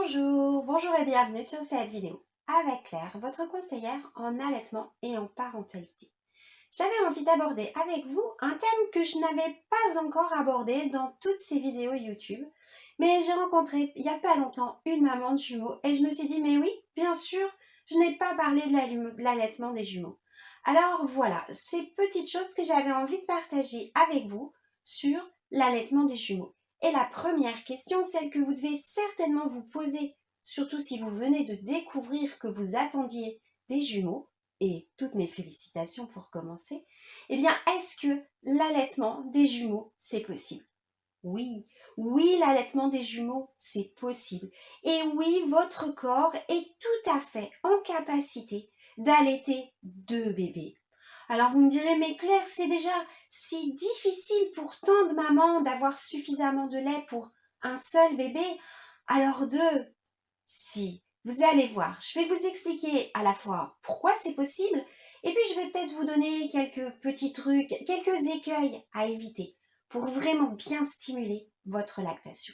Bonjour et bienvenue sur cette vidéo avec Claire, votre conseillère en allaitement et en parentalité. J'avais envie d'aborder avec vous un thème que je n'avais pas encore abordé dans toutes ces vidéos YouTube, mais j'ai rencontré il n'y a pas longtemps une maman de jumeaux et je me suis dit mais oui, bien sûr, je n'ai pas parlé de l'allaitement des jumeaux. Alors voilà, ces petites choses que j'avais envie de partager avec vous sur l'allaitement des jumeaux. Et la première question, celle que vous devez certainement vous poser, surtout si vous venez de découvrir que vous attendiez des jumeaux, et toutes mes félicitations pour commencer, eh bien, est-ce que l'allaitement des jumeaux, c'est possible? Oui, oui, l'allaitement des jumeaux, c'est possible. Et oui, votre corps est tout à fait en capacité d'allaiter deux bébés. Alors vous me direz, mais Claire, c'est déjà si difficile pour tant de mamans d'avoir suffisamment de lait pour un seul bébé, alors deux. Si, vous allez voir, je vais vous expliquer à la fois pourquoi c'est possible et puis je vais peut-être vous donner quelques petits trucs, quelques écueils à éviter pour vraiment bien stimuler votre lactation.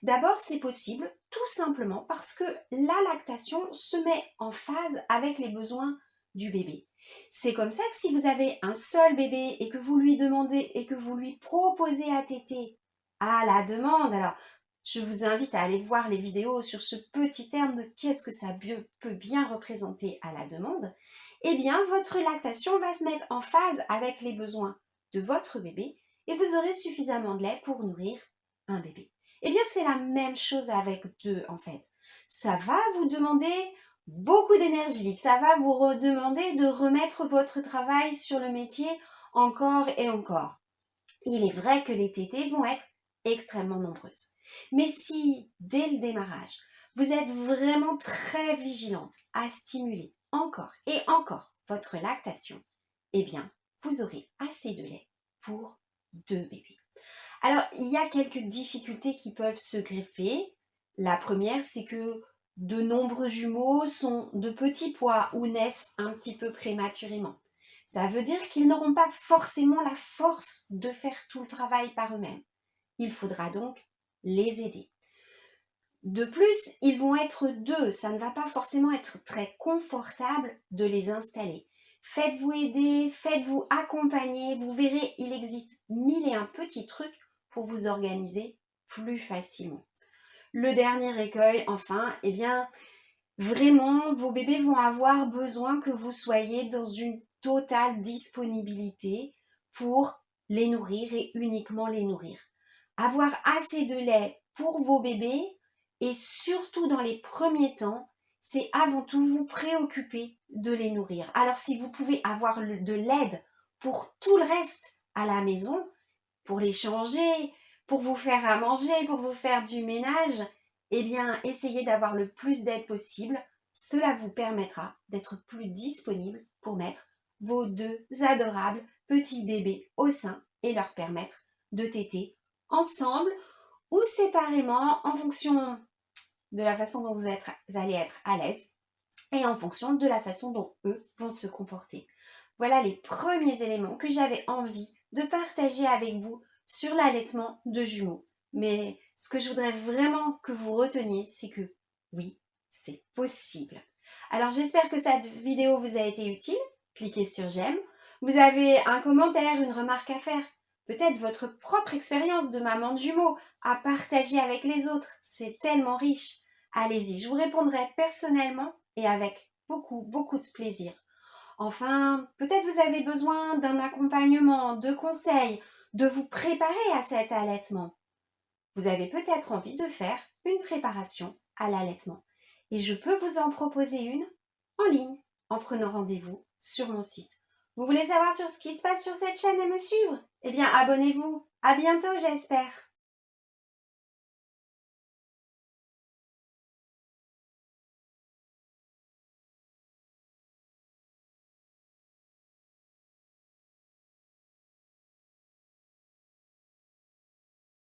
D'abord, c'est possible tout simplement parce que la lactation se met en phase avec les besoins du bébé. C'est comme ça que si vous avez un seul bébé et que vous lui demandez et que vous lui proposez à téter à la demande, alors je vous invite à aller voir les vidéos sur ce petit terme de qu'est-ce que ça peut bien représenter à la demande, eh bien votre lactation va se mettre en phase avec les besoins de votre bébé et vous aurez suffisamment de lait pour nourrir un bébé. Eh bien, c'est la même chose avec deux, en fait. Ça va vous demander beaucoup d'énergie. Ça va vous demander de remettre votre travail sur le métier encore et encore. Il est vrai que les tétées vont être extrêmement nombreuses. Mais si, dès le démarrage, vous êtes vraiment très vigilante à stimuler encore et encore votre lactation, eh bien, vous aurez assez de lait pour deux bébés. Alors, il y a quelques difficultés qui peuvent se greffer. La première, c'est que de nombreux jumeaux sont de petits poids ou naissent un petit peu prématurément. Ça veut dire qu'ils n'auront pas forcément la force de faire tout le travail par eux-mêmes. Il faudra donc les aider. De plus, ils vont être deux, ça ne va pas forcément être très confortable de les installer. Faites-vous aider, faites-vous accompagner, vous verrez, il existe mille et un petits trucs pour vous organiser plus facilement. Le dernier écueil, enfin, eh bien, vraiment, vos bébés vont avoir besoin que vous soyez dans une totale disponibilité pour les nourrir et uniquement les nourrir. Avoir assez de lait pour vos bébés et surtout dans les premiers temps, c'est avant tout vous préoccuper de les nourrir. Alors si vous pouvez avoir de l'aide pour tout le reste à la maison, pour les changer, pour vous faire à manger, pour vous faire du ménage, eh bien, essayez d'avoir le plus d'aide possible. Cela vous permettra d'être plus disponible pour mettre vos deux adorables petits bébés au sein et leur permettre de téter ensemble ou séparément en fonction de la façon dont vous allez être à l'aise et en fonction de la façon dont eux vont se comporter. Voilà les premiers éléments que j'avais envie de partager avec vous sur l'allaitement de jumeaux. Mais ce que je voudrais vraiment que vous reteniez, c'est que oui, c'est possible. Alors j'espère que cette vidéo vous a été utile. Cliquez sur j'aime. Vous avez un commentaire, une remarque à faire. Peut-être votre propre expérience de maman de jumeaux à partager avec les autres. C'est tellement riche. Allez-y, je vous répondrai personnellement et avec beaucoup de plaisir. Enfin, peut-être vous avez besoin d'un accompagnement, de conseils, de vous préparer à cet allaitement. Vous avez peut-être envie de faire une préparation à l'allaitement. Et je peux vous en proposer une en ligne en prenant rendez-vous sur mon site. Vous voulez savoir sur ce qui se passe sur cette chaîne et me suivre? Eh bien, abonnez-vous. À bientôt, j'espère.